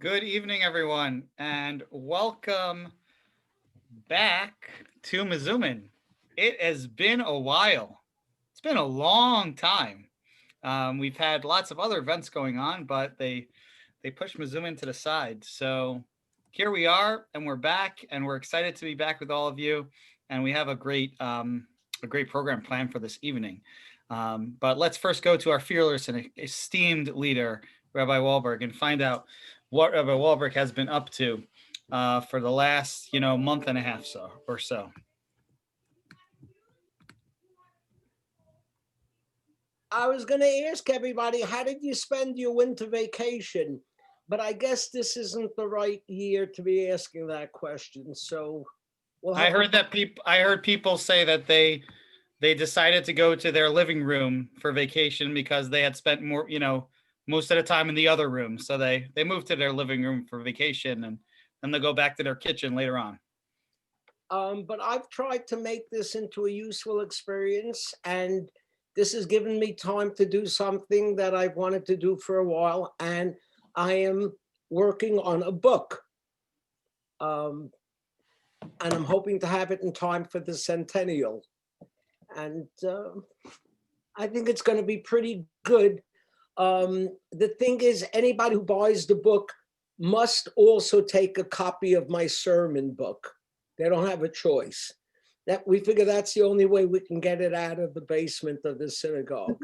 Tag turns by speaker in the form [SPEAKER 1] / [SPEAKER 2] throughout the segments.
[SPEAKER 1] Good evening, everyone, and welcome back to MeZooMin. It has been a while. It's been a long time. We've had lots of other events going on, but they pushed MeZooMin to the side. So here we are, and we're back, and we're excited to be back with all of you. And we have a great program planned for this evening. But let's first go to our fearless and esteemed leader, Rabbi Wahlberg, and find out what Rabbi Wahlberg has been up to for the last, month and a half or so.
[SPEAKER 2] I was going to ask everybody, how did you spend your winter vacation? But I guess this isn't the right year to be asking that question. So
[SPEAKER 1] I heard people say that they decided to go to their living room for vacation because they had spent more, most of the time in the other room. So they moved to their living room for vacation, and then they'll go back to their kitchen later on.
[SPEAKER 2] But I've tried to make this into a useful experience, and this has given me time to do something that I've wanted to do for a while, and I am working on a book. And I'm hoping to have it in time for the centennial. And I think it's going to be pretty good. The thing is, anybody who buys the book must also take a copy of my sermon book. They don't have a choice. That we figure that's the only way we can get it out of the basement of the synagogue.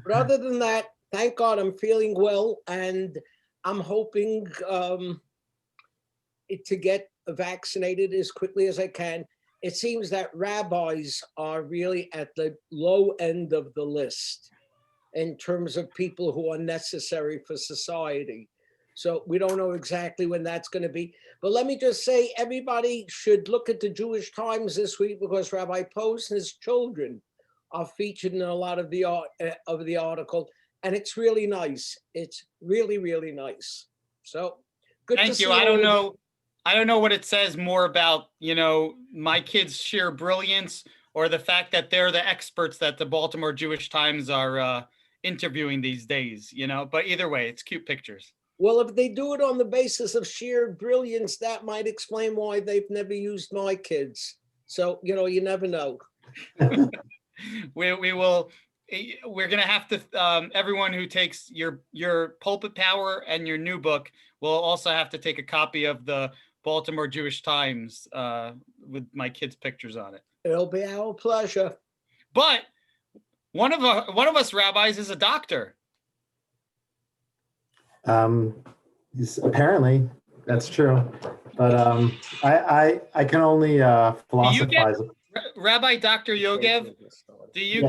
[SPEAKER 2] But other than that, thank God I'm feeling well, and I'm hoping to get vaccinated as quickly as I can. It seems that rabbis are really at the low end of the list in terms of people who are necessary for society. So we don't know exactly when that's going to be. But let me just say, everybody should look at the Jewish Times this week, because Rabbi Post and his children are featured in a lot of the article. And it's really nice. It's really, really nice. So good.
[SPEAKER 1] Thank you. I don't know what it says more about, my kids' sheer brilliance or the fact that they're the experts that the Baltimore Jewish Times are interviewing these days, but either way, it's cute pictures.
[SPEAKER 2] Well, if they do it on the basis of sheer brilliance, that might explain why they've never used my kids. So, you never know.
[SPEAKER 1] We're going to have to, everyone who takes your pulpit power and your new book will also have to take a copy of the Baltimore Jewish Times with my kids' pictures on it.
[SPEAKER 2] It'll be our pleasure.
[SPEAKER 1] But one of us rabbis is a doctor.
[SPEAKER 3] Apparently that's true, but I can only philosophize.
[SPEAKER 1] Rabbi Dr. Yogev, do you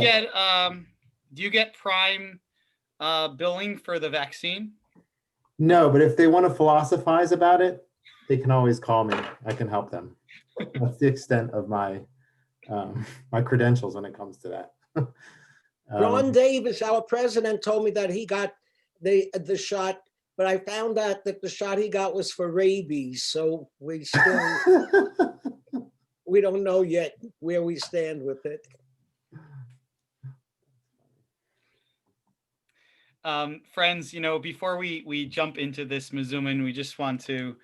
[SPEAKER 1] get prime billing for the vaccine?
[SPEAKER 3] No, but if they want to philosophize about it, they can always call me. I can help them. That's the extent of my my credentials when it comes to that.
[SPEAKER 2] Ron Davis, our president, told me that he got the shot, but I found out that the shot he got was for rabies. So we don't know yet where we stand with it.
[SPEAKER 1] Friends, before we jump into this MeZooMin, we just want to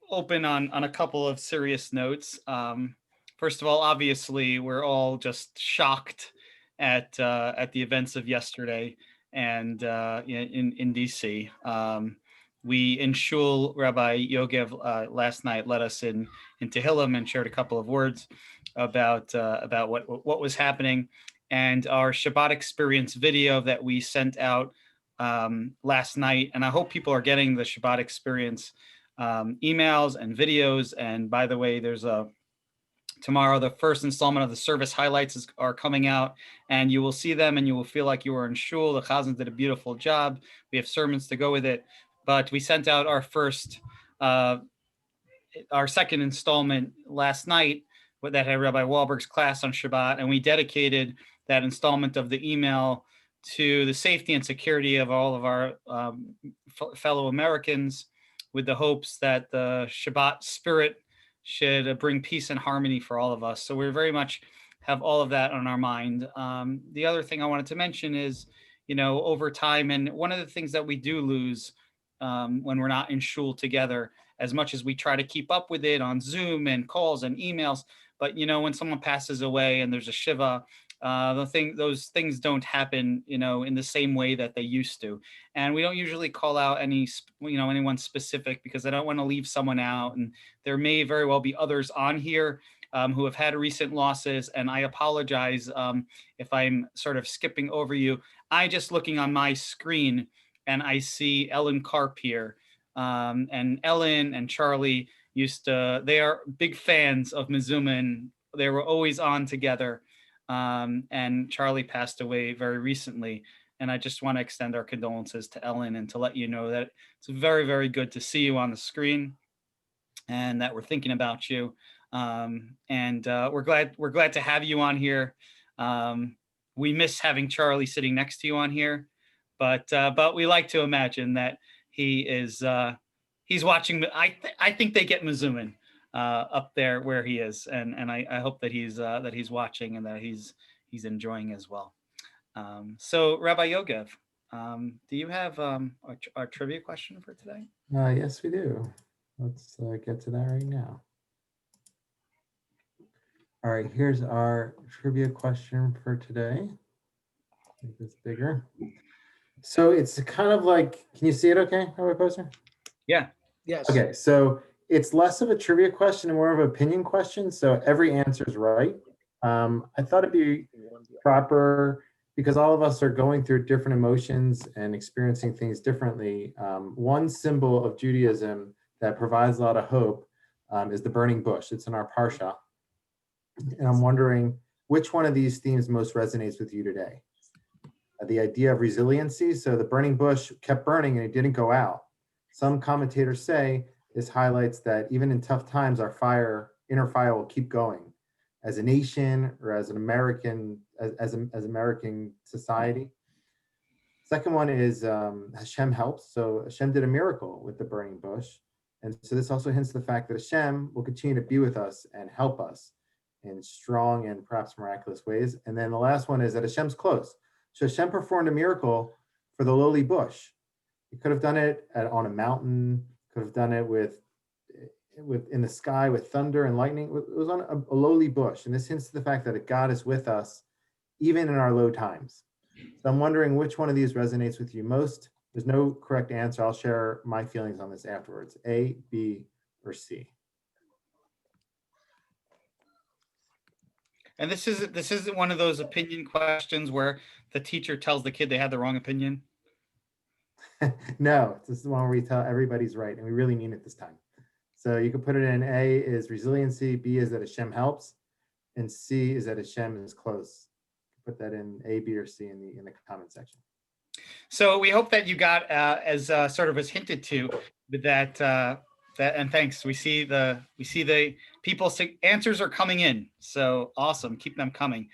[SPEAKER 1] open on a couple of serious notes. First of all, obviously, we're all just shocked at the events of yesterday and in DC. We in Shul, Rabbi Yogev last night led us in Tehillim and shared a couple of words about what was happening, and our Shabbat experience video that we sent out last night. And I hope people are getting the Shabbat experience emails and videos. And by the way, there's tomorrow, the first installment of the service highlights are coming out, and you will see them and you will feel like you were in shul. The Chazans did a beautiful job. We have sermons to go with it, but we sent out our second installment last night that had Rabbi Wahlberg's class on Shabbat, and we dedicated that installment of the email to the safety and security of all of our fellow Americans, with the hopes that the Shabbat spirit should bring peace and harmony for all of us. So we very much have all of that on our mind. The other thing I wanted to mention is, over time, and one of the things that we do lose when we're not in shul together, as much as we try to keep up with it on Zoom and calls and emails. But when someone passes away and there's a shiva, those things don't happen, in the same way that they used to. And we don't usually call out anyone specific, because I don't want to leave someone out. And there may very well be others on here who have had recent losses. And I apologize if I'm sort of skipping over you. I just looking on my screen and I see Ellen Karp here. And Ellen and Charlie they are big fans of MeZOOMin. They were always on together. And Charlie passed away very recently. And I just want to extend our condolences to Ellen and to let you know that it's very, very good to see you on the screen and that we're thinking about you. And we're glad to have you on here. We miss having Charlie sitting next to you on here, but we like to imagine that he's watching. I think they get MeZOOMin up there where he is, and I hope that he's watching and that he's enjoying as well. So Rabbi Yogev, do you have our trivia question for today?
[SPEAKER 3] Yes, we do. Let's get to that right now. All right, here's our trivia question for today. Make this bigger. So it's kind of like, can you see it okay, Rabbi Poster?
[SPEAKER 1] Yeah.
[SPEAKER 2] Yes.
[SPEAKER 3] Okay, so it's less of a trivia question and more of an opinion question. So every answer is right. I thought it'd be proper, because all of us are going through different emotions and experiencing things differently. One symbol of Judaism that provides a lot of hope is the burning bush. It's in our parsha. And I'm wondering which one of these themes most resonates with you today. The idea of resiliency. So the burning bush kept burning and it didn't go out. Some commentators say this highlights that even in tough times, our inner fire will keep going as a nation or as an American, as American society. Second one is Hashem helps. So Hashem did a miracle with the burning bush. And so this also hints to the fact that Hashem will continue to be with us and help us in strong and perhaps miraculous ways. And then the last one is that Hashem's close. So Hashem performed a miracle for the lowly bush. He could have done it on a mountain, could have done it with in the sky with thunder and lightning. It was on a lowly bush. And this hints to the fact that God is with us even in our low times. So I'm wondering which one of these resonates with you most. There's no correct answer. I'll share my feelings on this afterwards. A, B, or C.
[SPEAKER 1] And this isn't one of those opinion questions where the teacher tells the kid they had the wrong opinion.
[SPEAKER 3] No, this is the one where we tell everybody's right, and we really mean it this time. So you can put it in A is resiliency, B is that Hashem helps, and C is that Hashem is close. Put that in A, B, or C in the comment section.
[SPEAKER 1] So we hope that you got as sort of as hinted to with that. And thanks. We see the people answers are coming in. So awesome. Keep them coming.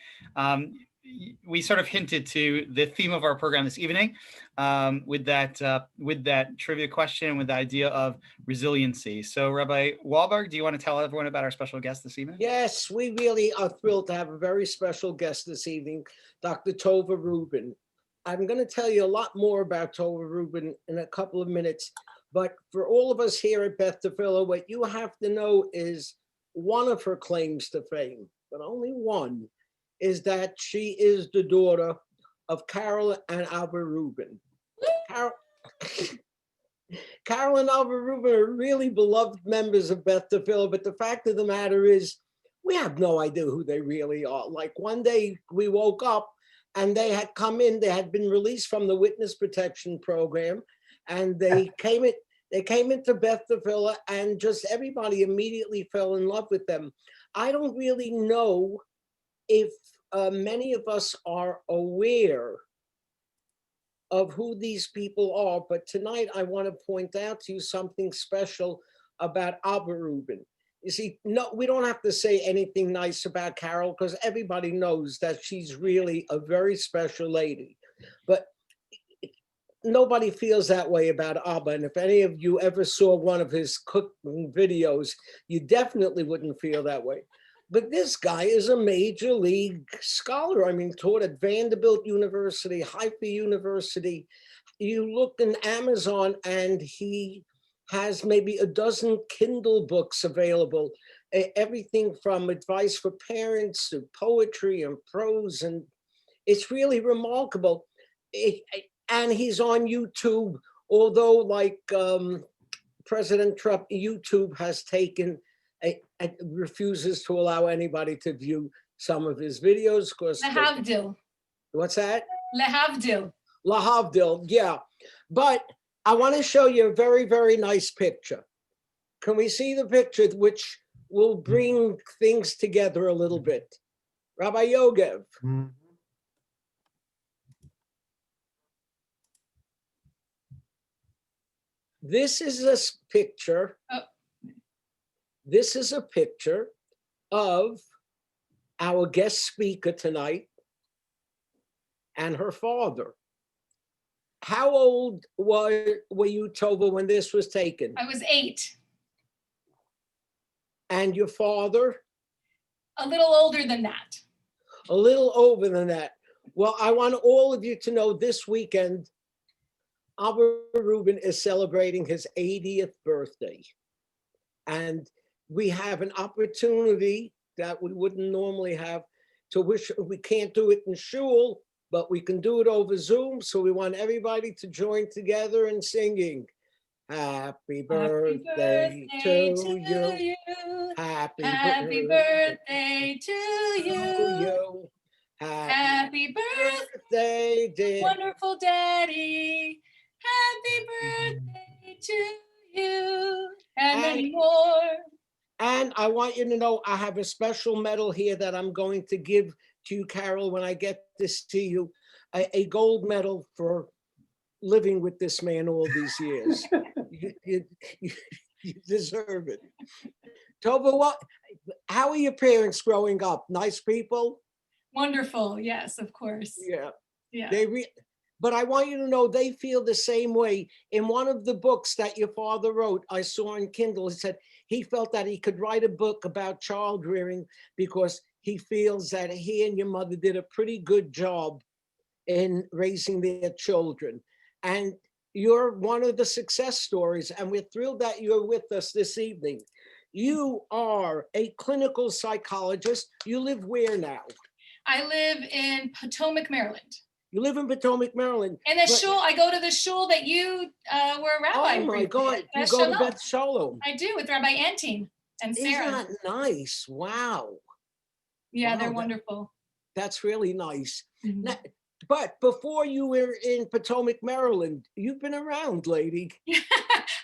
[SPEAKER 1] We sort of hinted to the theme of our program this evening with that trivia question, with the idea of resiliency. So Rabbi Wahlberg, do you want to tell everyone about our special guest this evening?
[SPEAKER 2] Yes, we really are thrilled to have a very special guest this evening, Dr. Tova Rubin. I'm going to tell you a lot more about Tova Rubin in a couple of minutes. But for all of us here at Beth Tefillah, what you have to know is one of her claims to fame, but only one, is that she is the daughter of Carol and Albert Rubin. Carol and Albert Rubin are really beloved members of Beth Tefillah, but the fact of the matter is, we have no idea who they really are. Like one day we woke up and they had come in, they had been released from the witness protection program, and they came into Beth Tefillah, and just everybody immediately fell in love with them. I don't really know if many of us are aware of who these people are, but tonight I want to point out to you something special about Albert Rubin. You see, no, we don't have to say anything nice about Carol because everybody knows that she's really a very special lady. But nobody feels that way about Abba. And if any of you ever saw one of his cooking videos, you definitely wouldn't feel that way. But this guy is a major league scholar. I mean, taught at Vanderbilt University, Haifa University, you look in Amazon and he has maybe a dozen Kindle books available, everything from advice for parents to poetry and prose, and it's really remarkable. And he's on YouTube, although like President Trump, YouTube has taken, refuses to allow anybody to view some of his videos because
[SPEAKER 4] Lehavdil.
[SPEAKER 2] What's that?
[SPEAKER 4] Lehavdil.
[SPEAKER 2] Lahavdil, yeah. But I want to show you a very, very nice picture. Can we see the picture, which will bring things together a little bit? Rabbi Yogev.
[SPEAKER 3] Mhm.
[SPEAKER 2] This is a picture.
[SPEAKER 4] Oh.
[SPEAKER 2] This is a picture of our guest speaker tonight and her father. How old were you, Tova, when this was taken?
[SPEAKER 4] I was 8.
[SPEAKER 2] And your father?
[SPEAKER 4] A little older than that.
[SPEAKER 2] A little over than that. Well, I want all of you to know this weekend, our Rubin is celebrating his 80th birthday. And we have an opportunity that we wouldn't normally have to wish. We can't do it in shul, but we can do it over Zoom. So we want everybody to join together in singing. Happy birthday to you. Happy
[SPEAKER 4] birthday to you. Happy birthday,
[SPEAKER 2] dear
[SPEAKER 4] wonderful daddy. Happy birthday to you. And many more.
[SPEAKER 2] And I want you to know I have a special medal here that I'm going to give to you, Carol, when I get to see you. A gold medal for living with this man all these years. you deserve it. Tova, how are your parents growing up? Nice people?
[SPEAKER 4] Wonderful, yes, of course.
[SPEAKER 2] Yeah.
[SPEAKER 4] Yeah.
[SPEAKER 2] But I want you to know they feel the same way. In one of the books that your father wrote, I saw on Kindle, he said he felt that he could write a book about child rearing because he feels that he and your mother did a pretty good job in raising their children. And you're one of the success stories, and we're thrilled that you're with us this evening. You are a clinical psychologist. You live where now?
[SPEAKER 4] I live in Potomac, Maryland.
[SPEAKER 2] You live in Potomac, Maryland.
[SPEAKER 4] And the shul, I go to the shul that you were a rabbi.
[SPEAKER 2] Oh my God, you
[SPEAKER 4] Beth
[SPEAKER 2] go to
[SPEAKER 4] Shalom.
[SPEAKER 2] Beth Shalom.
[SPEAKER 4] I do, with Rabbi Antine and Sarah.
[SPEAKER 2] Isn't that nice? Wow.
[SPEAKER 4] Yeah,
[SPEAKER 2] Wow,
[SPEAKER 4] they're wonderful.
[SPEAKER 2] That's really nice.
[SPEAKER 4] Mhm.
[SPEAKER 2] Now, but before you were in Potomac, Maryland, you've been around, lady.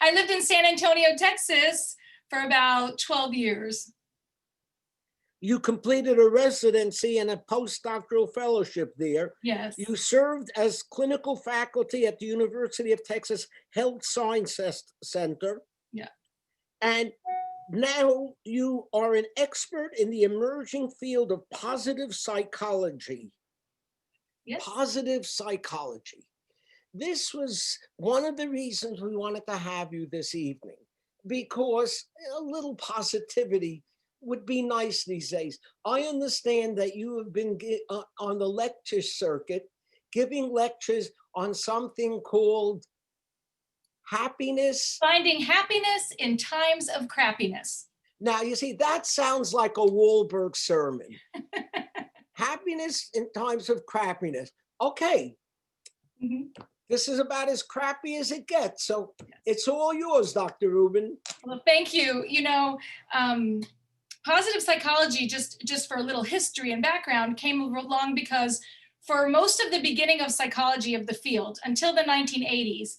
[SPEAKER 4] I lived in San Antonio, Texas for about 12 years.
[SPEAKER 2] You completed a residency and a postdoctoral fellowship there.
[SPEAKER 4] Yes.
[SPEAKER 2] You served as clinical faculty at the University of Texas Health Science Center.
[SPEAKER 4] Yeah.
[SPEAKER 2] And now you are an expert in the emerging field of positive psychology.
[SPEAKER 4] Yes.
[SPEAKER 2] Positive psychology. This was one of the reasons we wanted to have you this evening, because a little positivity would be nice these days. I understand that you have been on the lecture circuit, giving lectures on something called happiness.
[SPEAKER 4] Finding happiness in times of crappiness.
[SPEAKER 2] Now, you see, that sounds like a Wahlberg sermon. Happiness in times of crappiness. Okay.
[SPEAKER 4] Mm-hmm.
[SPEAKER 2] This is about as crappy as it gets. So it's all yours, Dr. Rubin.
[SPEAKER 4] Well, thank you. You know, positive psychology, just for a little history and background, came along because for most of the beginning of psychology of the field, until the 1980s,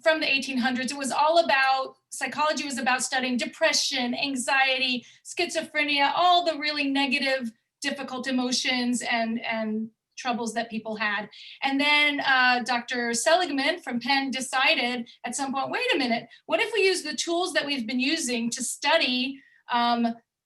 [SPEAKER 4] from the 1800s, it was all about, psychology was about studying depression, anxiety, schizophrenia, all the really negative, difficult emotions and troubles that people had. And then Dr. Seligman from Penn decided at some point, wait a minute, what if we use the tools that we've been using to study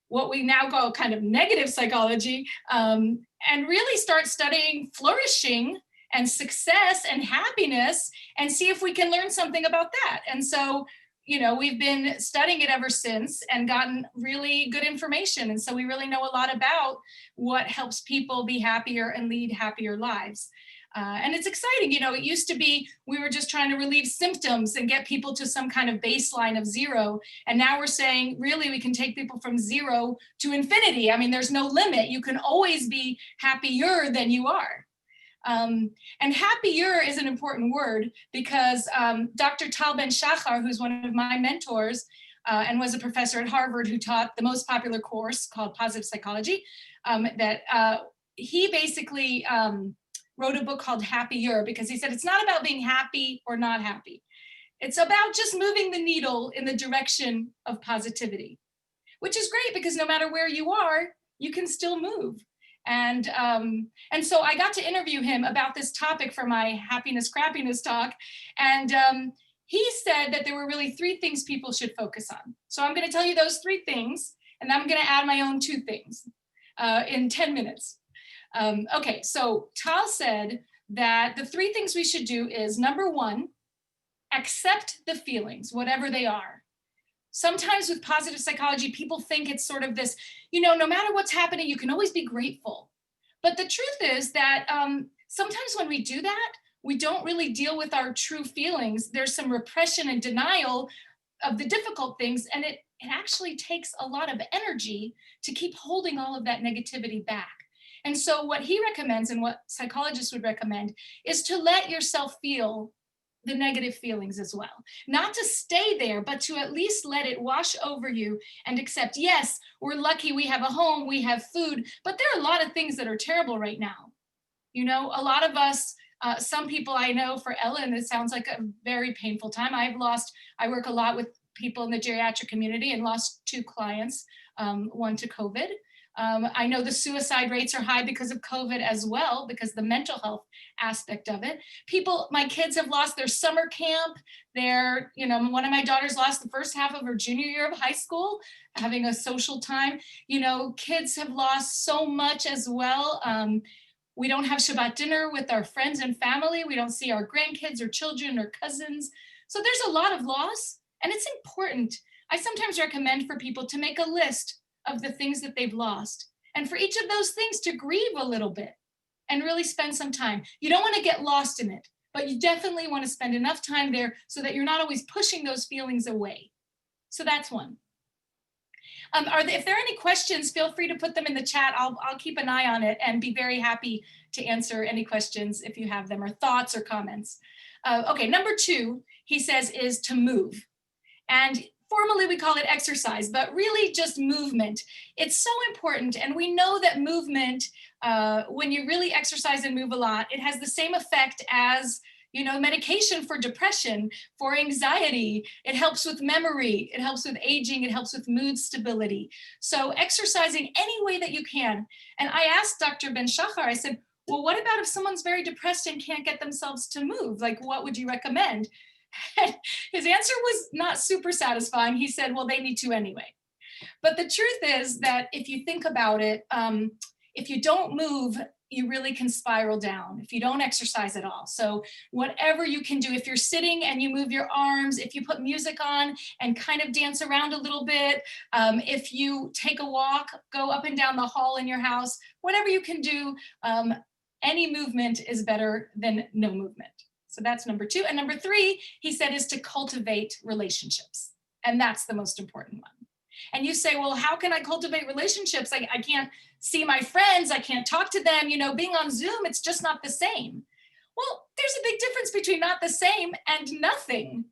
[SPEAKER 4] what we now call kind of negative psychology, and really start studying flourishing and success and happiness and see if we can learn something about that. And so, you know, we've been studying it ever since and gotten really good information. And so we really know a lot about what helps people be happier and lead happier lives. And it's exciting, you know, it used to be, we were just trying to relieve symptoms and get people to some kind of baseline of 0. And now we're saying, really, we can take people from 0 to infinity. I mean, there's no limit. You can always be happier than you are. And happier is an important word because Dr. Tal Ben-Shahar, who's one of my mentors and was a professor at Harvard who taught the most popular course called Positive Psychology, he basically wrote a book called Happier because he said it's not about being happy or not happy. It's about just moving the needle in the direction of positivity, which is great because no matter where you are, you can still move. And so I got to interview him about this topic for my happiness crappiness talk. And he said that there were really 3 things people should focus on. So I'm going to tell you those 3 things, and I'm going to add my own 2 things in 10 minutes. Okay, so Tal said that the 3 things we should do is, number 1, accept the feelings, whatever they are. Sometimes with positive psychology, people think it's sort of this, you know, no matter what's happening, you can always be grateful. But the truth is that sometimes when we do that, we don't really deal with our true feelings. There's some repression and denial of the difficult things, and it actually takes a lot of energy to keep holding all of that negativity back. And so what he recommends, and what psychologists would recommend, is to let yourself feel the negative feelings as well. Not to stay there, but to at least let it wash over you and accept, yes, we're lucky we have a home, we have food, but there are a lot of things that are terrible right now. You know, a lot of us, some people I know, for Ellen, it sounds like a very painful time. I work a lot with people in the geriatric community and lost 2 clients, one to COVID. I know the suicide rates are high because of COVID as well, because the mental health aspect of it. My kids have lost their summer camp. One of my daughters lost the first half of her junior year of high school, having a social time. You know, kids have lost so much as well. We don't have Shabbat dinner with our friends and family. We don't see our grandkids or children or cousins. So there's a lot of loss, and it's important. I sometimes recommend for people to make a list of the things that they've lost, and for each of those things to grieve a little bit and really spend some time. You don't want to get lost in it, but you definitely want to spend enough time there so that you're not always pushing those feelings away. So that's one. If there are any questions, feel free to put them in the chat. I'll keep an eye on it and be very happy to answer any questions if you have them, or thoughts or comments. Okay, number 2, he says, is to move. And formally we call it exercise, but really just movement. It's so important. And we know that movement, when you really exercise and move a lot, it has the same effect as, you know, medication for depression, for anxiety. It helps with memory, it helps with aging, it helps with mood stability. So exercising any way that you can. And I asked Dr. Ben-Shahar, I said, well, what about if someone's very depressed and can't get themselves to move? Like, what would you recommend? And his answer was not super satisfying. He said, well, they need to anyway. But the truth is that if you think about it, if you don't move, you really can spiral down if you don't exercise at all. So whatever you can do, if you're sitting and you move your arms, if you put music on and kind of dance around a little bit, if you take a walk, go up and down the hall in your house, whatever you can do, any movement is better than no movement. So that's number 2. And number 3, he said, is to cultivate relationships. And that's the most important one. And you say, well, how can I cultivate relationships? I can't see my friends. I can't talk to them. You know, being on Zoom, it's just not the same. Well, there's a big difference between not the same and nothing.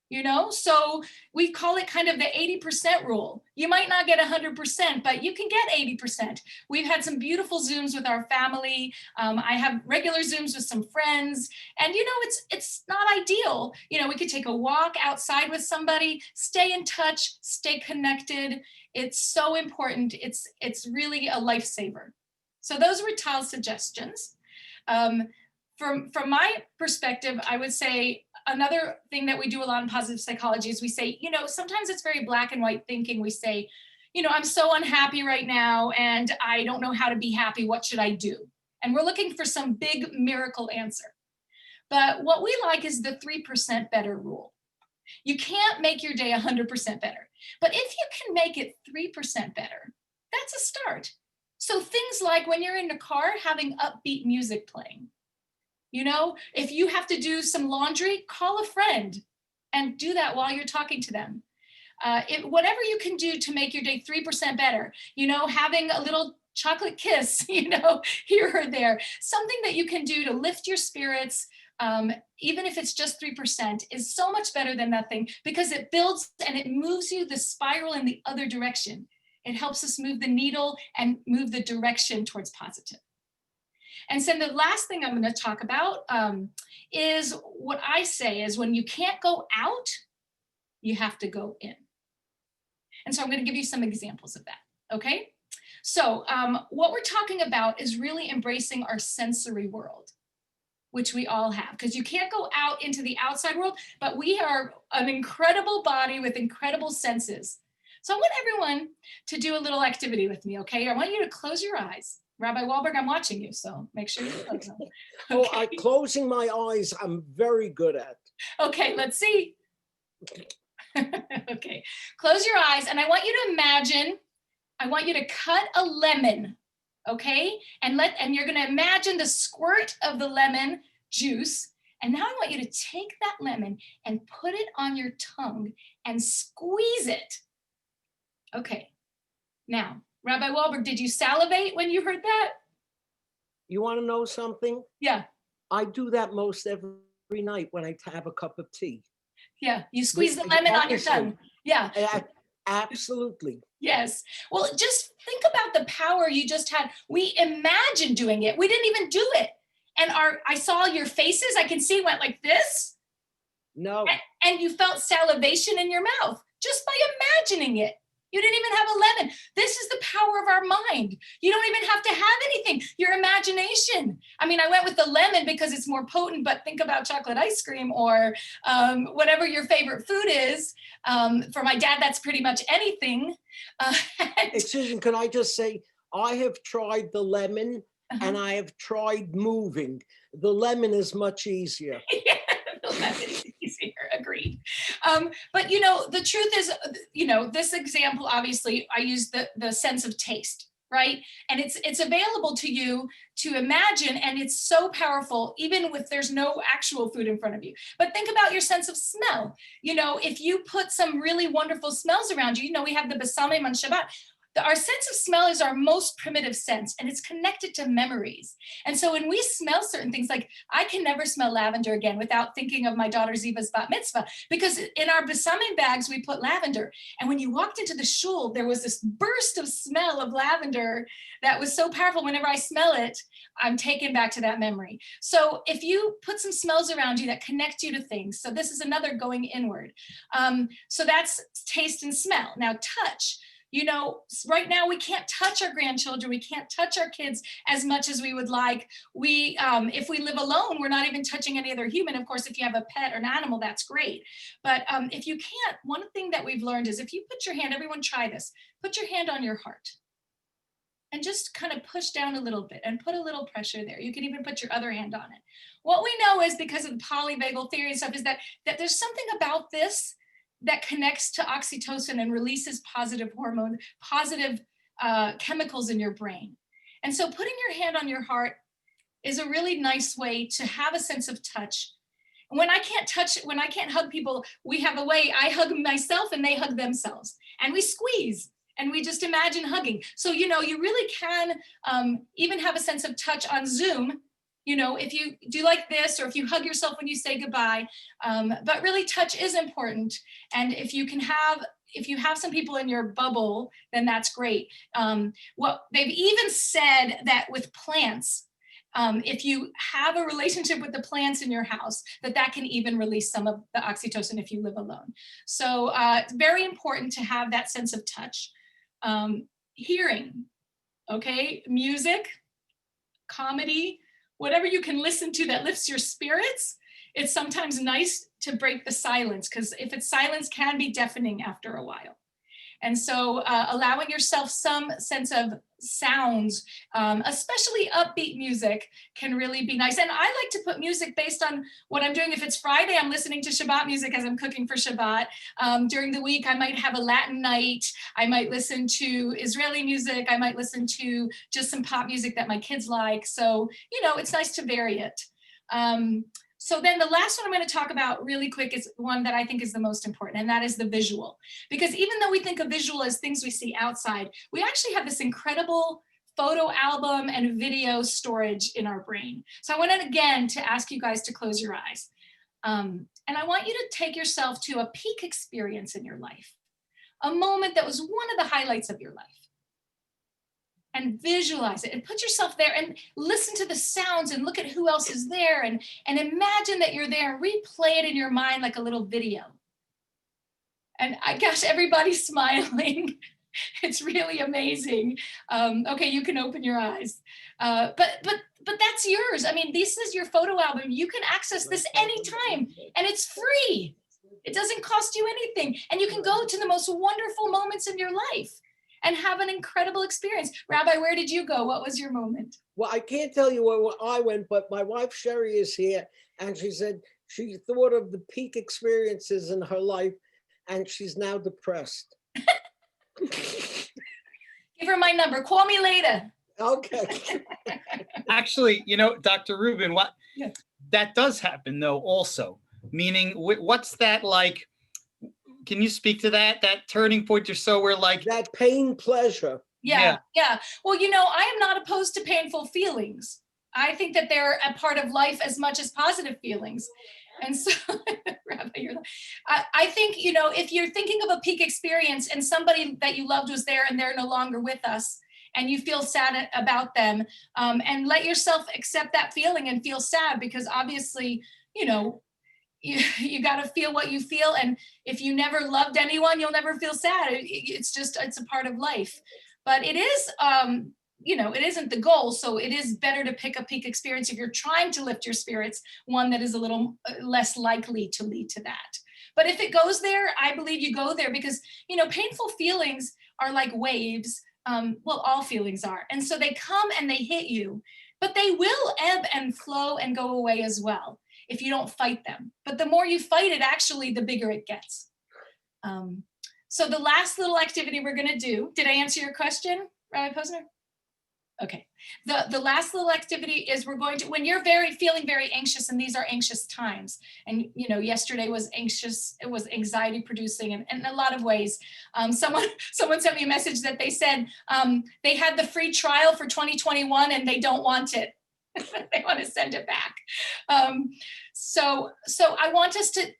[SPEAKER 4] You know, so we call it kind of the 80% rule. You might not get 100%, but you can get 80%. We've had some beautiful Zooms with our family. I have regular Zooms with some friends, and you know, it's not ideal. You know, we could take a walk outside with somebody, stay in touch, stay connected. It's so important. It's really a lifesaver. So those were Tal's suggestions. From my perspective, I would say another thing that we do a lot in positive psychology is we say, you know, sometimes it's very black and white thinking. We say, you know, I'm so unhappy right now and I don't know how to be happy. What should I do? And we're looking for some big miracle answer. But what we like is the 3% better rule. You can't make your day 100% better. But if you can make it 3% better, that's a start. So things like when you're in the car, having upbeat music playing. You know, if you have to do some laundry, call a friend and do that while you're talking to them. Whatever you can do to make your day 3% better, you know, having a little chocolate kiss, you know, here or there, something that you can do to lift your spirits, even if it's just 3%, is so much better than nothing, because it builds and it moves you the spiral in the other direction. It helps us move the needle and move the direction towards positive. And so the last thing I'm going to talk about is what I say is, when you can't go out, you have to go in. And so I'm going to give you some examples of that. Okay. So what we're talking about is really embracing our sensory world, which we all have, because you can't go out into the outside world, but we are an incredible body with incredible senses. So I want everyone to do a little activity with me. Okay. I want you to close your eyes. Rabbi Wahlberg, I'm watching you, so make sure you close them. Okay.
[SPEAKER 2] Oh, closing my eyes, I'm very good at.
[SPEAKER 4] Okay, let's see. Okay, close your eyes, and I want you to imagine, I want you to cut a lemon, okay? And you're gonna imagine the squirt of the lemon juice, and now I want you to take that lemon and put it on your tongue and squeeze it. Okay, now, Rabbi Wahlberg, did you salivate when you heard that?
[SPEAKER 2] You want to know something?
[SPEAKER 4] Yeah.
[SPEAKER 2] I do that most every night when I have a cup of tea.
[SPEAKER 4] Yeah, you squeeze the lemon on your tongue. Yeah.
[SPEAKER 2] Absolutely.
[SPEAKER 4] Yes. Well, just think about the power you just had. We imagined doing it. We didn't even do it. And I saw your faces. I can see went like this.
[SPEAKER 2] No.
[SPEAKER 4] And you felt salivation in your mouth just by imagining it. You didn't even have a lemon. This is the power of our mind. You don't even have to have anything. Your imagination. I mean, I went with the lemon because it's more potent, but think about chocolate ice cream or whatever your favorite food is. For my dad, that's pretty much anything.
[SPEAKER 2] Excuse me, can I just say, I have tried the lemon and I have tried moving. The lemon is much easier.
[SPEAKER 4] Yeah, the lemon is easier, agreed. But you know, the truth is, you know, this example, obviously I use the sense of taste, right? And it's available to you to imagine, and it's so powerful, even if there's no actual food in front of you. But think about your sense of smell. You know, if you put some really wonderful smells around you, you know, we have the besamim on Shabbat. Our sense of smell is our most primitive sense, and it's connected to memories. And so when we smell certain things, like I can never smell lavender again without thinking of my daughter Ziva's bat mitzvah, because in our besamim bags, we put lavender. And when you walked into the shul, there was this burst of smell of lavender that was so powerful. Whenever I smell it, I'm taken back to that memory. So if you put some smells around you that connect you to things, so this is another going inward. So that's taste and smell. Now touch. You know, right now we can't touch our grandchildren. We can't touch our kids as much as we would like. If we live alone, we're not even touching any other human. Of course, if you have a pet or an animal, that's great. But if you can't, one thing that we've learned is if you put your hand, everyone try this, put your hand on your heart and just kind of push down a little bit and put a little pressure there. You can even put your other hand on it. What we know is, because of the polyvagal theory and stuff, is that there's something about this that connects to oxytocin and releases positive hormone, positive chemicals in your brain. And so putting your hand on your heart is a really nice way to have a sense of touch. When I can't hug people, we have a way, I hug myself and they hug themselves. And we squeeze and we just imagine hugging. So, you know, you really can even have a sense of touch on Zoom. You know, if you do like this, or if you hug yourself when you say goodbye, but really touch is important. And if you have some people in your bubble, then that's great. They've even said that with plants, if you have a relationship with the plants in your house, that can even release some of the oxytocin if you live alone. So it's very important to have that sense of touch. Hearing, okay, music, comedy, whatever you can listen to that lifts your spirits. It's sometimes nice to break the silence, because if it's silence, can be deafening after a while. And so allowing yourself some sense of sounds, especially upbeat music, can really be nice. And I like to put music based on what I'm doing. If it's Friday, I'm listening to Shabbat music as I'm cooking for Shabbat. During the week, I might have a Latin night. I might listen to Israeli music. I might listen to just some pop music that my kids like. So, you know, it's nice to vary it. So then the last one I'm going to talk about really quick is one that I think is the most important, and that is the visual. Because even though we think of visual as things we see outside, we actually have this incredible photo album and video storage in our brain. So I wanted again to ask you guys to close your eyes. And I want you to take yourself to a peak experience in your life, a moment that was one of the highlights of your life. And visualize it and put yourself there and listen to the sounds and look at who else is there and imagine that you're there and replay it in your mind like a little video. And gosh, everybody's smiling. It's really amazing. Okay, you can open your eyes. But that's yours. I mean, this is your photo album. You can access this anytime and it's free. It doesn't cost you anything. And you can go to the most wonderful moments in your life and have an incredible experience. Rabbi, where did you go? What was your moment?
[SPEAKER 2] Well, I can't tell you where I went, but my wife Sherry is here, and she said she thought of the peak experiences in her life, and she's now depressed.
[SPEAKER 4] Give her my number. Call me later.
[SPEAKER 2] Okay.
[SPEAKER 1] Actually, Dr. Rubin, that does happen though also, meaning what's that like? Can you speak to that turning point or so where like
[SPEAKER 2] that pain pleasure?
[SPEAKER 4] Yeah. Well, I am not opposed to painful feelings. I think that they're a part of life as much as positive feelings. And so, Rabbi, I think, if you're thinking of a peak experience and somebody that you loved was there and they're no longer with us and you feel sad about them, and let yourself accept that feeling and feel sad, because obviously, you got to feel what you feel. And if you never loved anyone, you'll never feel sad. It's a part of life. But it is, it isn't the goal. So it is better to pick a peak experience if you're trying to lift your spirits, one that is a little less likely to lead to that. But if it goes there, I believe you go there because, painful feelings are like waves. Well, all feelings are. And so they come and they hit you, but they will ebb and flow and go away as well if you don't fight them. But the more you fight it, actually, the bigger it gets. So the last little activity we're going to do, did I answer your question, Rabbi Posner? Okay. The last little activity is we're going to, when you're feeling very anxious, and these are anxious times, and yesterday was anxious, it was anxiety producing in a lot of ways. Someone sent me a message that they said they had the free trial for 2021 and they don't want it. They want to send it back. So I want us to,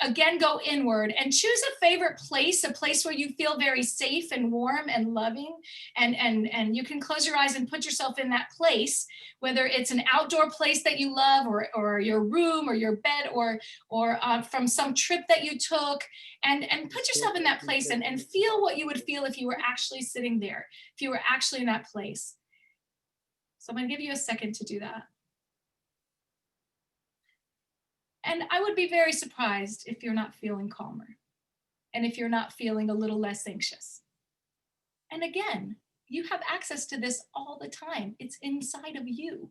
[SPEAKER 4] again, go inward and choose a favorite place, a place where you feel very safe and warm and loving. And you can close your eyes and put yourself in that place, whether it's an outdoor place that you love or your room or your bed or from some trip that you took, and put yourself in that place and feel what you would feel if you were actually sitting there, if you were actually in that place. So I'm going to give you a second to do that. And I would be very surprised if you're not feeling calmer and if you're not feeling a little less anxious. And again, you have access to this all the time. It's inside of you.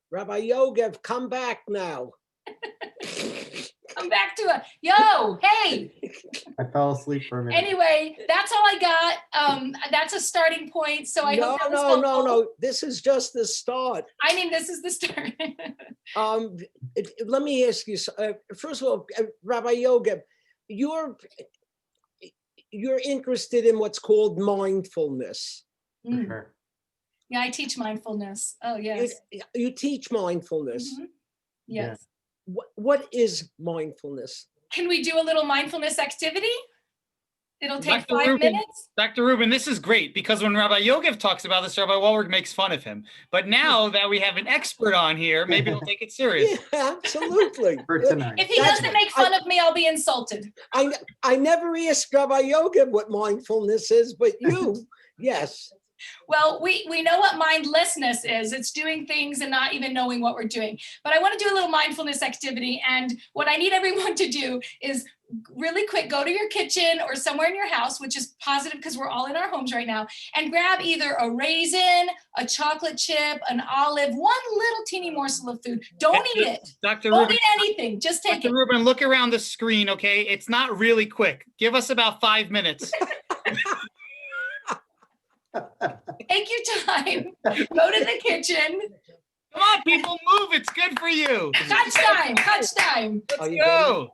[SPEAKER 2] Rabbi Yogev, come back now.
[SPEAKER 4] Come back to it. Yo, hey.
[SPEAKER 3] I fell asleep for a minute.
[SPEAKER 4] Anyway, that's all I got. That's a starting point. So I hope that was helpful.
[SPEAKER 2] No. This is just the start.
[SPEAKER 4] I mean, this is the start.
[SPEAKER 2] Let me ask you, first of all, Rabbi Yogev, you're interested in what's called mindfulness.
[SPEAKER 3] For sure.
[SPEAKER 4] Yeah, I teach mindfulness. Oh, yes.
[SPEAKER 2] You teach mindfulness.
[SPEAKER 4] Mm-hmm. Yes.
[SPEAKER 3] Yeah.
[SPEAKER 2] What is mindfulness?
[SPEAKER 4] Can we do a little mindfulness activity? It'll take
[SPEAKER 1] Dr.
[SPEAKER 4] 5
[SPEAKER 1] Rubin,
[SPEAKER 4] minutes.
[SPEAKER 1] Dr. Rubin, this is great because when Rabbi Yogev talks about this, Rabbi Wahlberg makes fun of him. But now that we have an expert on here, maybe he'll take it serious.
[SPEAKER 2] Yeah, absolutely.
[SPEAKER 3] For tonight.
[SPEAKER 4] If he doesn't make fun of me, I'll be insulted.
[SPEAKER 2] I never asked Rabbi Yogev what mindfulness is, but you, yes.
[SPEAKER 4] Well, we know what mindlessness is. It's doing things and not even knowing what we're doing. But I want to do a little mindfulness activity. And what I need everyone to do is really quick, go to your kitchen or somewhere in your house, which is positive because we're all in our homes right now, and grab either a raisin, a chocolate chip, an olive, one little teeny morsel of food. Don't eat it.
[SPEAKER 1] Dr.
[SPEAKER 4] Don't
[SPEAKER 1] Rubin,
[SPEAKER 4] eat anything. Just take
[SPEAKER 1] Dr.
[SPEAKER 4] it.
[SPEAKER 1] Rubin, look around the screen, okay? It's not really quick. Give us about 5 minutes.
[SPEAKER 4] Take your time. Go to the kitchen.
[SPEAKER 1] Come on, people, move. It's good for you.
[SPEAKER 4] Catch time, catch time.
[SPEAKER 2] Are
[SPEAKER 1] Let's
[SPEAKER 2] you
[SPEAKER 1] go.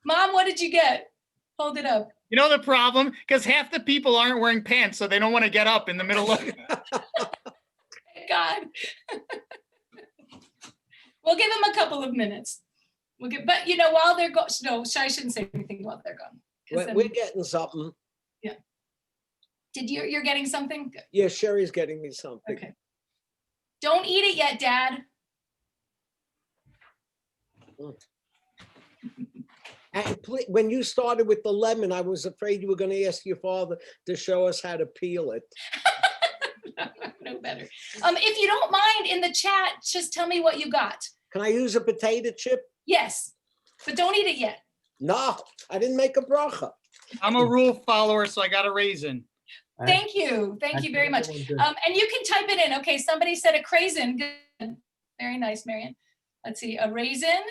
[SPEAKER 4] Mom, what did you get? Hold it up.
[SPEAKER 1] You know the problem? Because half the people aren't wearing pants, so they don't want to get up in the middle of
[SPEAKER 4] Thank God. We'll give them a couple of minutes. But you know, while they're gone, no, I shouldn't say anything while they're gone. 'Cause
[SPEAKER 2] We're getting something.
[SPEAKER 4] You're getting something? Good.
[SPEAKER 2] Yeah, Sherry's getting me something.
[SPEAKER 4] Okay. Don't eat it yet, Dad.
[SPEAKER 2] And please, when you started with the lemon, I was afraid you were going to ask your father to show us how to peel it.
[SPEAKER 4] No better. If you don't mind, in the chat, just tell me what you got.
[SPEAKER 2] Can I use a potato chip?
[SPEAKER 4] Yes, but don't eat it yet.
[SPEAKER 2] No, I didn't make a bracha.
[SPEAKER 1] I'm a rule follower, so I got a raisin.
[SPEAKER 4] Thank you very much. And you can type it in. Okay, somebody said a craisin. Good. Very nice, Marion. Let's see, a raisin.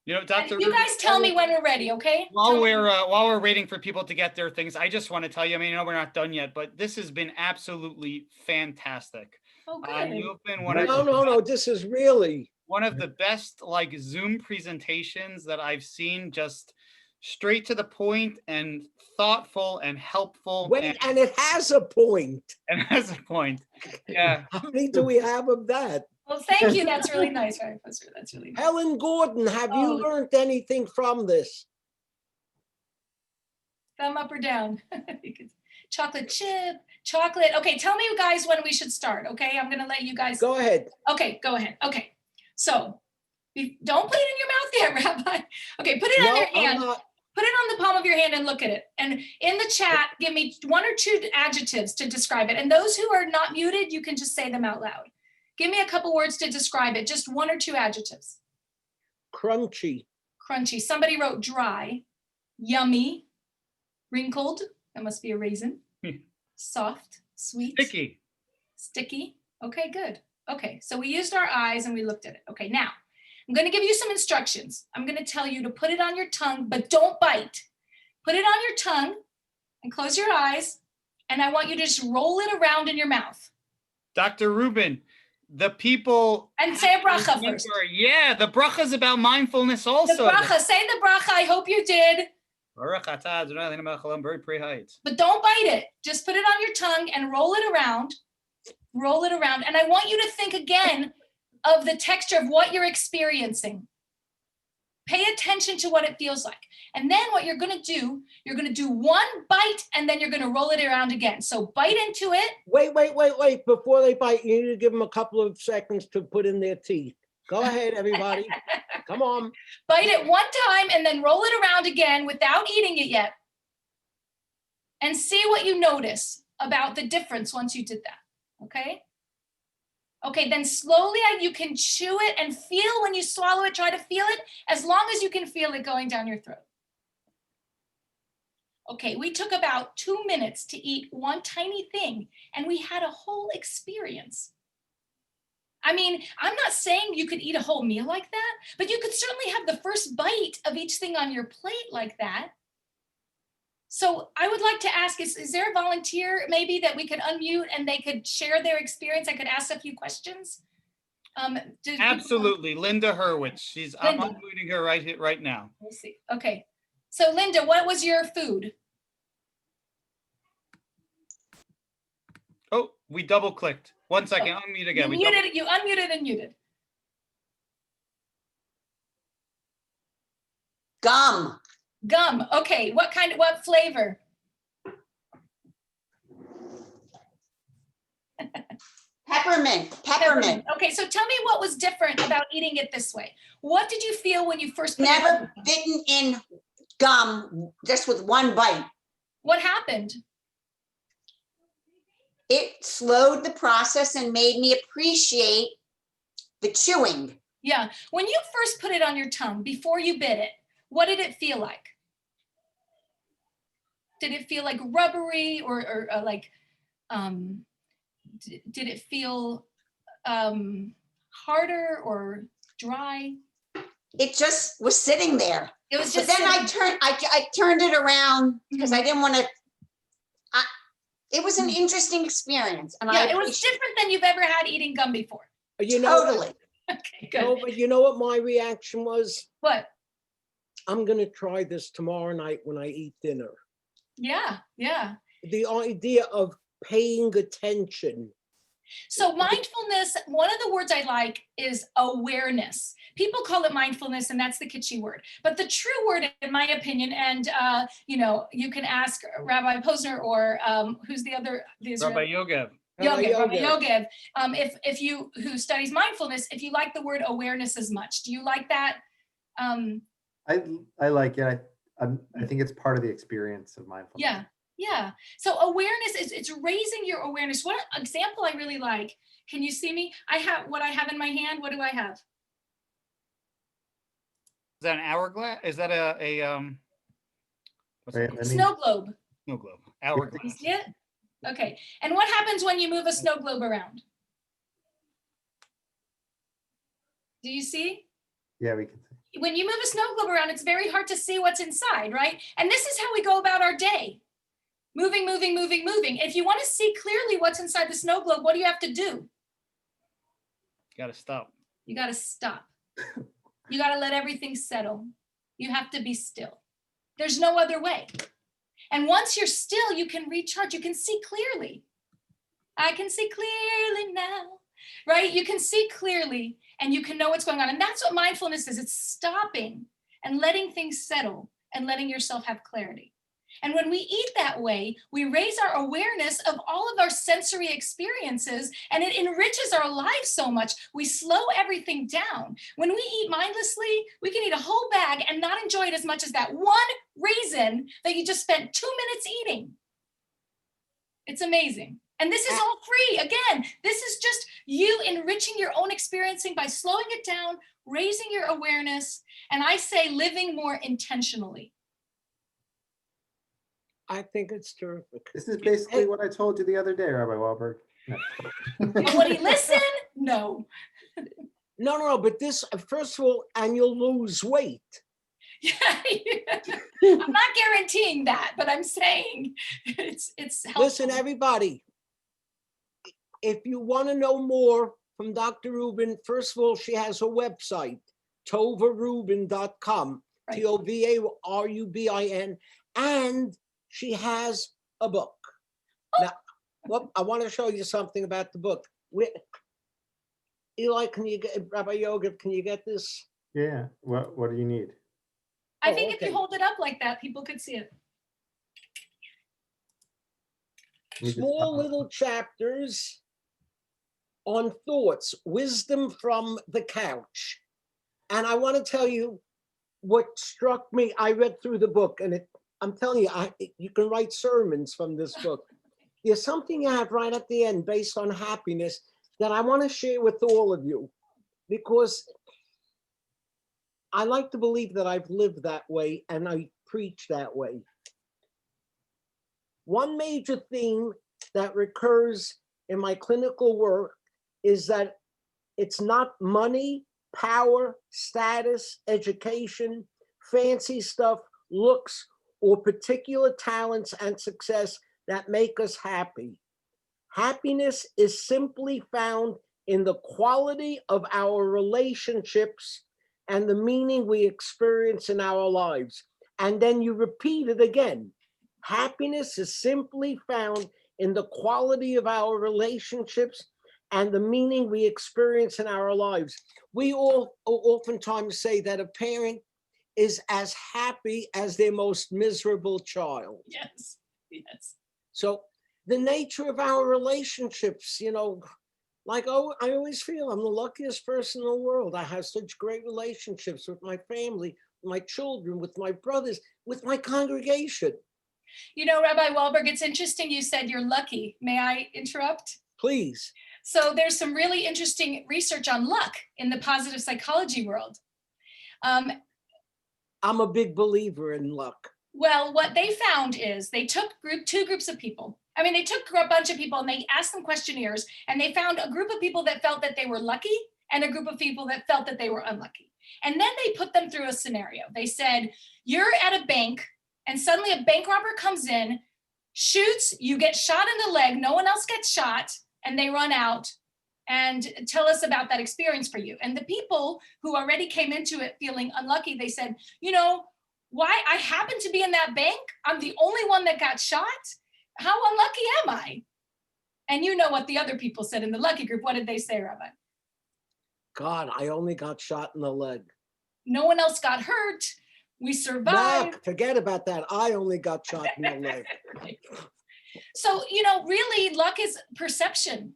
[SPEAKER 1] You know, Dr.
[SPEAKER 4] You guys tell me when we're ready, okay?
[SPEAKER 1] While we're waiting for people to get their things, I just want to tell you, I mean, we're not done yet, but this has been absolutely fantastic.
[SPEAKER 4] Oh, good.
[SPEAKER 1] You've been
[SPEAKER 2] No, this is really
[SPEAKER 1] one of the best like Zoom presentations that I've seen, just straight to the point and thoughtful and helpful.
[SPEAKER 2] and it has a point.
[SPEAKER 1] And has a point. Yeah.
[SPEAKER 2] How many do we have of that?
[SPEAKER 4] Well, thank you. That's really nice, right, Professor? That's really nice.
[SPEAKER 2] Helen Gordon, have you learned anything from this?
[SPEAKER 4] Thumb up or down? Chocolate chip, chocolate. Okay, tell me, guys, when we should start. Okay, I'm gonna let you guys.
[SPEAKER 2] Go ahead.
[SPEAKER 4] Okay, go ahead. Okay, so don't put it in your mouth yet, Rabbi. Okay, put it on your hand. Put it on the palm of your hand and look at it. And in the chat, give me 1 or 2 adjectives to describe it. And those who are not muted, you can just say them out loud. Give me a couple words to describe it. Just 1 or 2 adjectives.
[SPEAKER 2] Crunchy.
[SPEAKER 4] Crunchy. Somebody wrote dry, yummy, wrinkled. That must be a raisin. Soft, sweet.
[SPEAKER 1] Sticky.
[SPEAKER 4] Sticky. Okay, good. Okay, so we used our eyes and we looked at it. Okay, now I'm going to give you some instructions. I'm going to tell you to put it on your tongue, but don't bite. Put it on your tongue and close your eyes. And I want you to just roll it around in your mouth.
[SPEAKER 1] Dr. Rubin, the people.
[SPEAKER 4] And say a bracha first.
[SPEAKER 1] Yeah, the bracha is about mindfulness also.
[SPEAKER 4] The bracha, say the bracha. I hope you did.
[SPEAKER 1] But
[SPEAKER 4] don't bite it. Just put it on your tongue and roll it around. Roll it around. And I want you to think again of the texture of what you're experiencing. Pay attention to what it feels like. And then what you're going to do 1 bite and then you're going to roll it around again. So bite into it.
[SPEAKER 2] Wait. Before they bite, you need to give them a couple of seconds to put in their teeth. Go ahead, everybody. Come on.
[SPEAKER 4] Bite it 1 time and then roll it around again without eating it yet. And see what you notice about the difference once you did that. Okay? Okay, then slowly you can chew it and feel when you swallow it, try to feel it as long as you can feel it going down your throat. Okay, we took about 2 minutes to eat 1 tiny thing and we had a whole experience. I mean, I'm not saying you could eat a whole meal like that, but you could certainly have the first bite of each thing on your plate like that. So I would like to ask, is there a volunteer maybe that we could unmute and they could share their experience? I could ask a few questions.
[SPEAKER 1] Absolutely, Linda Hurwitz. I'm unmuting her right now.
[SPEAKER 4] Let's see. Okay, so Linda, what was your food?
[SPEAKER 1] Oh, we double clicked. 1 second, unmute again.
[SPEAKER 4] You unmuted and muted.
[SPEAKER 5] Gum.
[SPEAKER 4] Gum. Okay, what flavor?
[SPEAKER 5] Peppermint.
[SPEAKER 4] Okay, so tell me what was different about eating it this way. What did you feel when you first put
[SPEAKER 5] Never bitten in gum just with 1 bite.
[SPEAKER 4] What happened?
[SPEAKER 5] It slowed the process and made me appreciate the chewing.
[SPEAKER 4] Yeah, when you first put it on your tongue before you bit it, what did it feel like? Did it feel like rubbery or like, did it feel harder or dry?
[SPEAKER 5] It just was sitting there.
[SPEAKER 4] It was just.
[SPEAKER 5] But then I turned it around because I didn't want to. It was an interesting experience, and
[SPEAKER 4] Yeah, it was different than you've ever had eating gum before.
[SPEAKER 2] You know,
[SPEAKER 5] totally.
[SPEAKER 4] Okay, good.
[SPEAKER 2] no, but you know what my reaction was?
[SPEAKER 4] What?
[SPEAKER 2] I'm going to try this tomorrow night when I eat dinner.
[SPEAKER 4] Yeah, yeah.
[SPEAKER 2] The idea of paying attention.
[SPEAKER 4] So mindfulness, one of the words I like is awareness. People call it mindfulness, and that's the kitschy word. But the true word, in my opinion, and you know, you can ask Rabbi Posner or who's the other?
[SPEAKER 1] Rabbi Yogev.
[SPEAKER 4] Rabbi Yogev. If you who studies mindfulness, if you like the word awareness as much, do you like that?
[SPEAKER 3] I like it. I think it's part of the experience of mindfulness.
[SPEAKER 4] Yeah. Yeah. So awareness is, it's raising your awareness. One example I really like, can you see me? I have what I have in my hand. What do I have?
[SPEAKER 1] Is that an hourglass? Is that what's
[SPEAKER 3] Wait,
[SPEAKER 1] it?
[SPEAKER 3] let me-
[SPEAKER 4] Snow globe.
[SPEAKER 1] Snow globe.
[SPEAKER 4] You
[SPEAKER 1] Hourglass.
[SPEAKER 4] see it? Okay. And what happens when you move a snow globe around? Do you see?
[SPEAKER 3] Yeah, we can see.
[SPEAKER 4] When you move a snow globe around, it's very hard to see what's inside, right? And this is how we go about our day. Moving, moving, moving, moving. If you want to see clearly what's inside the snow globe, what do you have to do?
[SPEAKER 1] Got to stop.
[SPEAKER 4] You got to stop. You got to let everything settle. You have to be still. There's no other way. And once you're still, you can recharge. You can see clearly. I can see clearly now, right? You can see clearly and you can know what's going on. And that's what mindfulness is. It's stopping and letting things settle and letting yourself have clarity. And when we eat that way, we raise our awareness of all of our sensory experiences, and it enriches our lives so much. We slow everything down. When we eat mindlessly, we can eat a whole bag and not enjoy it as much as that one raisin that you just spent 2 minutes eating. It's amazing. And this is all free. Again, this is just you enriching your own experiencing by slowing it down, raising your awareness, and I say living more intentionally.
[SPEAKER 2] I think it's terrific.
[SPEAKER 3] This is basically what I told you the other day, Rabbi Wahlberg. No.
[SPEAKER 4] Would he listen? No.
[SPEAKER 2] No, but this, first of all, and you'll lose weight.
[SPEAKER 4] Yeah, I'm not guaranteeing that, but I'm saying it's helpful.
[SPEAKER 2] Listen, everybody, if you want to know more from Dr. Rubin, first of all, she has a website, tovarubin.com,
[SPEAKER 4] Right.
[SPEAKER 2] TOVARUBIN, and she has a book.
[SPEAKER 4] Oh.
[SPEAKER 2] Now, well, I want to show you something about the book. Eli, can you get, Rabbi Yogev, can you get this?
[SPEAKER 3] Yeah. What do you need?
[SPEAKER 4] I think if
[SPEAKER 2] okay.
[SPEAKER 4] you hold it up like that, people could see it.
[SPEAKER 3] Let me just-
[SPEAKER 2] Small little chapters on thoughts, wisdom from the couch. And I want to tell you what struck me. I read through the book, and I'm telling you, you can write sermons from this book. There's something you have right at the end based on happiness that I want to share with all of you, because I like to believe that I've lived that way and I preach that way. One major theme that recurs in my clinical work is that it's not money, power, status, education, fancy stuff, looks, or particular talents and success that make us happy. Happiness is simply found in the quality of our relationships and the meaning we experience in our lives. And then you repeat it again. Happiness is simply found in the quality of our relationships and the meaning we experience in our lives. We all oftentimes say that a parent is as happy as their most miserable child.
[SPEAKER 4] Yes, yes.
[SPEAKER 2] So the nature of our relationships, like, oh, I always feel I'm the luckiest person in the world. I have such great relationships with my family, with my children, with my brothers, with my congregation.
[SPEAKER 4] Rabbi Wahlberg, it's interesting you said you're lucky. May I interrupt?
[SPEAKER 2] Please.
[SPEAKER 4] So there's some really interesting research on luck in the positive psychology world.
[SPEAKER 2] I'm a big believer in luck.
[SPEAKER 4] Well, what they found is they took two groups of people. They took a bunch of people and they asked them questionnaires, and they found a group of people that felt that they were lucky and a group of people that felt that they were unlucky. And then they put them through a scenario. They said, you're at a bank and suddenly a bank robber comes in, shoots, you get shot in the leg, no one else gets shot, and they run out. And tell us about that experience for you. And the people who already came into it feeling unlucky, they said, you know, why I happen to be in that bank? I'm the only one that got shot. How unlucky am I? And you know what the other people said in the lucky group. What did they say, Rabbi?
[SPEAKER 2] God, I only got shot in the leg.
[SPEAKER 4] No one else got hurt. We survived.
[SPEAKER 2] Nah, forget about that. I only got shot in the leg.
[SPEAKER 4] So, you know, really luck is perception.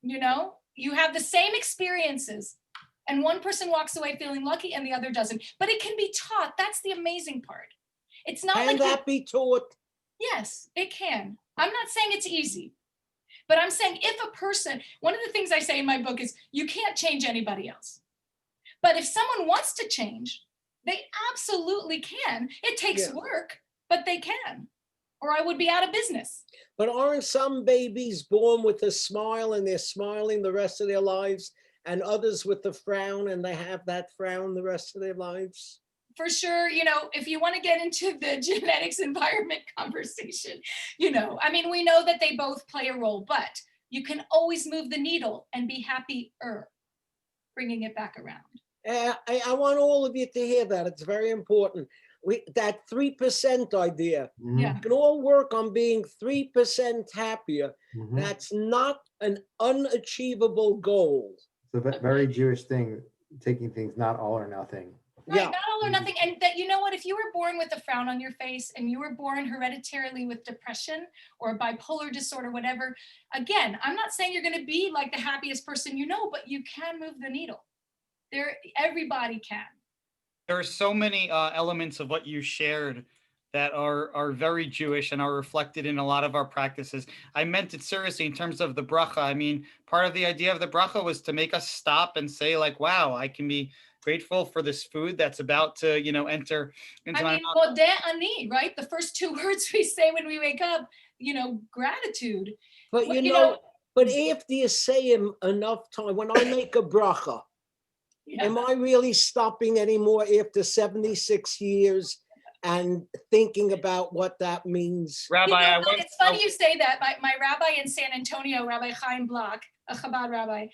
[SPEAKER 4] You know, you have the same experiences and one person walks away feeling lucky and the other doesn't, but it can be taught. That's the amazing part. It's not
[SPEAKER 2] Can
[SPEAKER 4] like
[SPEAKER 2] that be taught?
[SPEAKER 4] Yes, it can. I'm not saying it's easy, but I'm saying if a person, one of the things I say in my book is you can't change anybody else. But if someone wants to change, they absolutely can. It takes work, but they can, or I would be out of business.
[SPEAKER 2] But aren't some babies born with a smile and they're smiling the rest of their lives, and others with the frown and they have that frown the rest of their lives?
[SPEAKER 4] For sure, you know, if you want to get into the genetics environment conversation, you know, I mean, we know that they both play a role, but you can always move the needle and be happier, bringing it back around.
[SPEAKER 2] I want all of you to hear that. It's very important. That 3% idea.
[SPEAKER 4] Yeah.
[SPEAKER 2] We can all work on being 3% happier.
[SPEAKER 3] Mhm.
[SPEAKER 2] That's not an unachievable goal.
[SPEAKER 3] It's a very Jewish thing, taking things not all or nothing.
[SPEAKER 4] Right, not all or nothing. And that, you know what, if you were born with a frown on your face and you were born hereditarily with depression or bipolar disorder, whatever, again, I'm not saying you're going to be like the happiest person you know, but you can move the needle. Everybody can.
[SPEAKER 1] There are so many elements of what you shared that are very Jewish and are reflected in a lot of our practices. I meant it seriously in terms of the bracha. I mean, part of the idea of the bracha was to make us stop and say, like, wow, I can be grateful for this food that's about to, you know, enter into my mouth.
[SPEAKER 4] Modeh ani, right? The first two words we say when we wake up, you know, gratitude.
[SPEAKER 2] But you know, but after you say them enough time, when I make a bracha, am I really stopping anymore after 76 years and thinking about what that means?
[SPEAKER 1] Rabbi,
[SPEAKER 4] you know, it's funny you say that. My rabbi in San Antonio, Rabbi Chaim Block, a Chabad rabbi,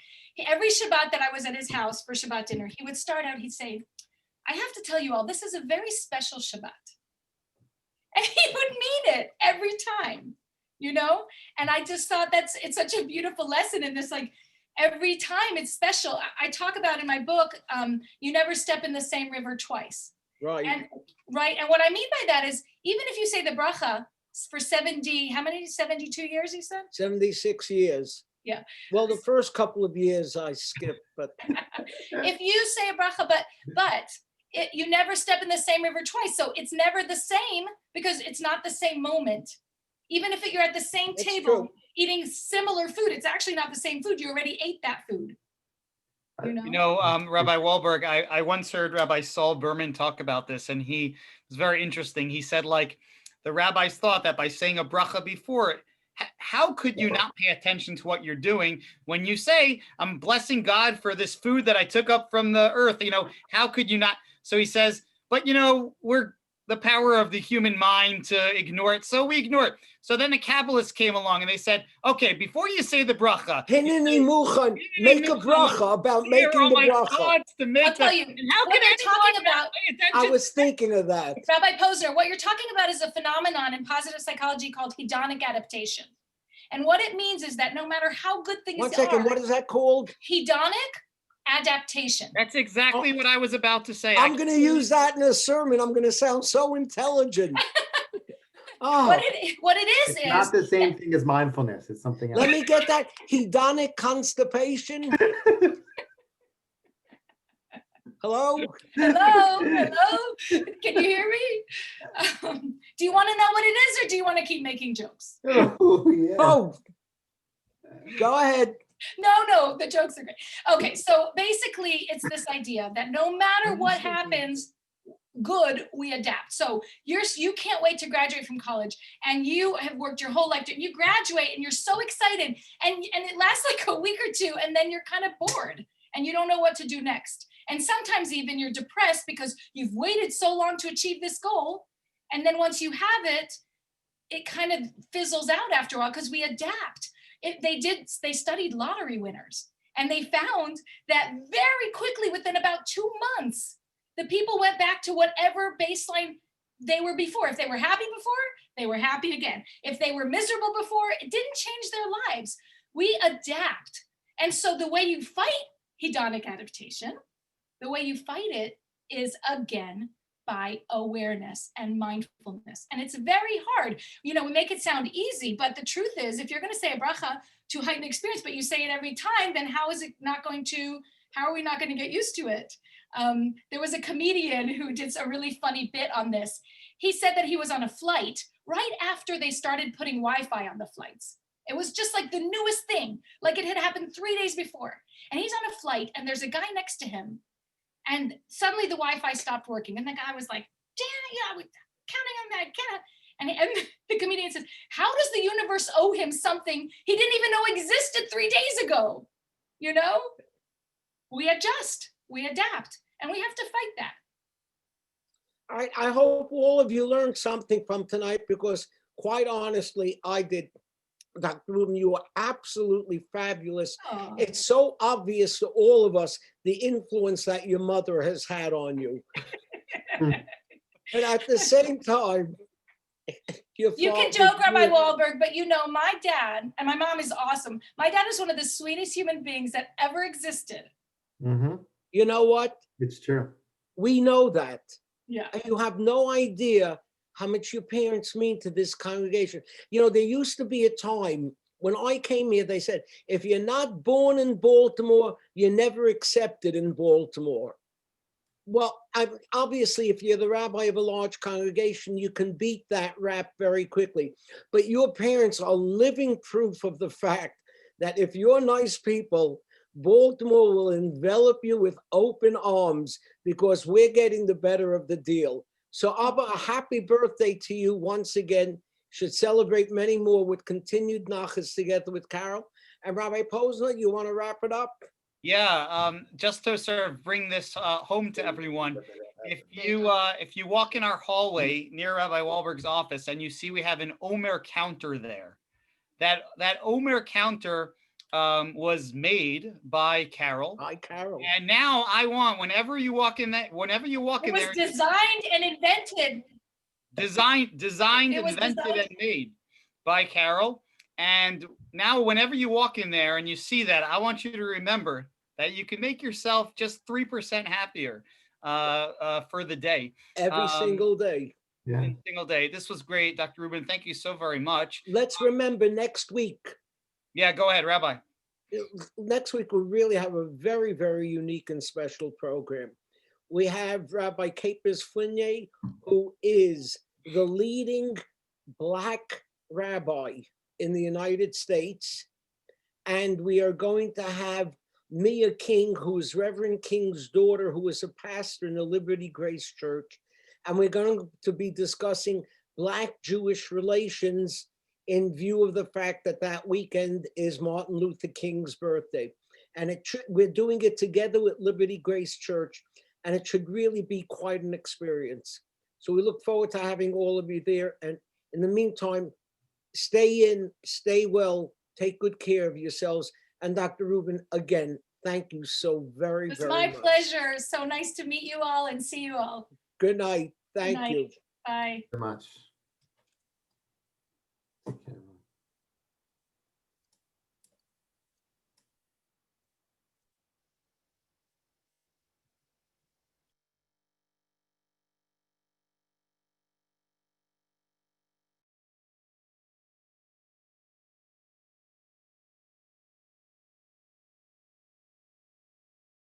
[SPEAKER 4] every Shabbat that I was at his house for Shabbat dinner, he would start out, he'd say, I have to tell you all, this is a very special Shabbat. And he would mean it every time, you know? And I just thought it's such a beautiful lesson in this, like, every time it's special. I talk about in my book, you never step in the same river twice.
[SPEAKER 2] Right.
[SPEAKER 4] And what I mean by that is, even if you say the bracha for 72 years, you said?
[SPEAKER 2] 76 years.
[SPEAKER 4] Yeah.
[SPEAKER 2] Well, the first couple of years I skipped, but.
[SPEAKER 4] If you say a bracha, but you never step in the same river twice. So it's never the same because it's not the same moment. Even if you're at the same table eating similar food, it's actually not the same food. You already ate that food. You know,
[SPEAKER 1] Rabbi Wahlberg, I once heard Rabbi Saul Berman talk about this, and he was very interesting. He said, like, the rabbis thought that by saying a bracha before, how could you not pay attention to what you're doing when you say, I'm blessing God for this food that I took up from the earth? You know, how could you not? So he says, but, you know, we're the power of the human mind to ignore it. So we ignore it. So then the Kabbalists came along and they said, okay, before you say the bracha,
[SPEAKER 2] make a bracha about making the bracha.
[SPEAKER 4] I'll tell you, what you're talking about,
[SPEAKER 2] I was thinking of that.
[SPEAKER 4] Rabbi Posner, what you're talking about is a phenomenon in positive psychology called hedonic adaptation. And what it means is that no matter how good things are.
[SPEAKER 2] 1 second, what is that called?
[SPEAKER 4] Hedonic adaptation.
[SPEAKER 1] That's exactly what I was about to say.
[SPEAKER 2] I'm going to use that in a sermon. I'm going to sound so intelligent.
[SPEAKER 4] What it is
[SPEAKER 3] not the same thing as mindfulness. It's something else.
[SPEAKER 2] Let me get that. Hedonic constipation. Hello?
[SPEAKER 4] Hello? Can you hear me? Do you want to know what it is, or do you want to keep making jokes?
[SPEAKER 3] Oh, yeah.
[SPEAKER 2] Oh, go ahead.
[SPEAKER 4] No, the jokes are great. Okay, so basically it's this idea that no matter what happens, good, we adapt. So you can't wait to graduate from college, and you have worked your whole life, and you graduate and you're so excited, and it lasts like a week or two, and then you're kind of bored and you don't know what to do next. And sometimes even you're depressed because you've waited so long to achieve this goal. And then once you have it, it kind of fizzles out after a while because we adapt. They studied lottery winners, and they found that very quickly, within about 2 months, the people went back to whatever baseline they were before. If they were happy before, they were happy again. If they were miserable before, it didn't change their lives. We adapt. And so the way you fight hedonic adaptation, the way you fight it is, again, by awareness and mindfulness. And it's very hard. We make it sound easy, but the truth is, if you're going to say a bracha to heighten experience, but you say it every time, then how are we not going to get used to it? There was a comedian who did a really funny bit on this. He said that he was on a flight right after they started putting Wi-Fi on the flights. It was just like the newest thing, like it had happened 3 days before. And he's on a flight, and there's a guy next to him. And suddenly the Wi-Fi stopped working. And the guy was like, damn, we're counting on that. And the comedian says, how does the universe owe him something he didn't even know existed 3 days ago? We adjust, we adapt, and we have to fight that.
[SPEAKER 2] All right, I hope all of you learned something from tonight, because quite honestly, I did. Dr. Rubin, you are absolutely fabulous.
[SPEAKER 4] Oh.
[SPEAKER 2] It's so obvious to all of us the influence that your mother has had on you. And at the same time,
[SPEAKER 4] you can joke, Rabbi Wahlberg, but my dad and my mom is awesome. My dad is one of the sweetest human beings that ever existed.
[SPEAKER 3] Mm-hmm.
[SPEAKER 2] You know what?
[SPEAKER 3] It's true.
[SPEAKER 2] We know that.
[SPEAKER 4] Yeah.
[SPEAKER 2] And you have no idea how much your parents mean to this congregation. There used to be a time when I came here, they said, if you're not born in Baltimore, you're never accepted in Baltimore. Well, obviously, if you're the rabbi of a large congregation, you can beat that rap very quickly. But your parents are living proof of the fact that if you're nice people, Baltimore will envelop you with open arms, because we're getting the better of the deal. So Abba, a happy birthday to you once again. Should celebrate many more with continued nachas together with Carol. And Rabbi Posner, you want to wrap it up?
[SPEAKER 1] Yeah, just to sort of bring this home to everyone, if you walk in our hallway near Rabbi Wahlberg's office and you see we have an Omer counter there, that Omer counter was made by Carol.
[SPEAKER 2] Hi, Carol.
[SPEAKER 1] And now I want, whenever you walk in there,
[SPEAKER 4] it was designed and invented.
[SPEAKER 1] Designed, invented, and made by Carol. And now whenever you walk in there and you see that, I want you to remember that you can make yourself just 3% happier for the day.
[SPEAKER 2] Every single day.
[SPEAKER 3] Yeah.
[SPEAKER 1] Every single day. This was great, Dr. Rubin. Thank you so very much.
[SPEAKER 2] Let's remember next week.
[SPEAKER 1] Yeah, go ahead, Rabbi.
[SPEAKER 2] Next week, we really have a very, very unique and special program. We have Rabbi Capers Flinier, who is the leading Black rabbi in the United States. And we are going to have Mia King, who is Reverend King's daughter, who is a pastor in the Liberty Grace Church. And we're going to be discussing Black-Jewish relations in view of the fact that that weekend is Martin Luther King's birthday. And we're doing it together with Liberty Grace Church, and it should really be quite an experience. So we look forward to having all of you there. And in the meantime, stay in, stay well, take good care of yourselves. And Dr. Rubin, again, thank you so very, very much.
[SPEAKER 4] It's my pleasure. So nice to meet you all and see you all.
[SPEAKER 2] Good night. Thank you.
[SPEAKER 4] Bye.
[SPEAKER 3] So much. Okay.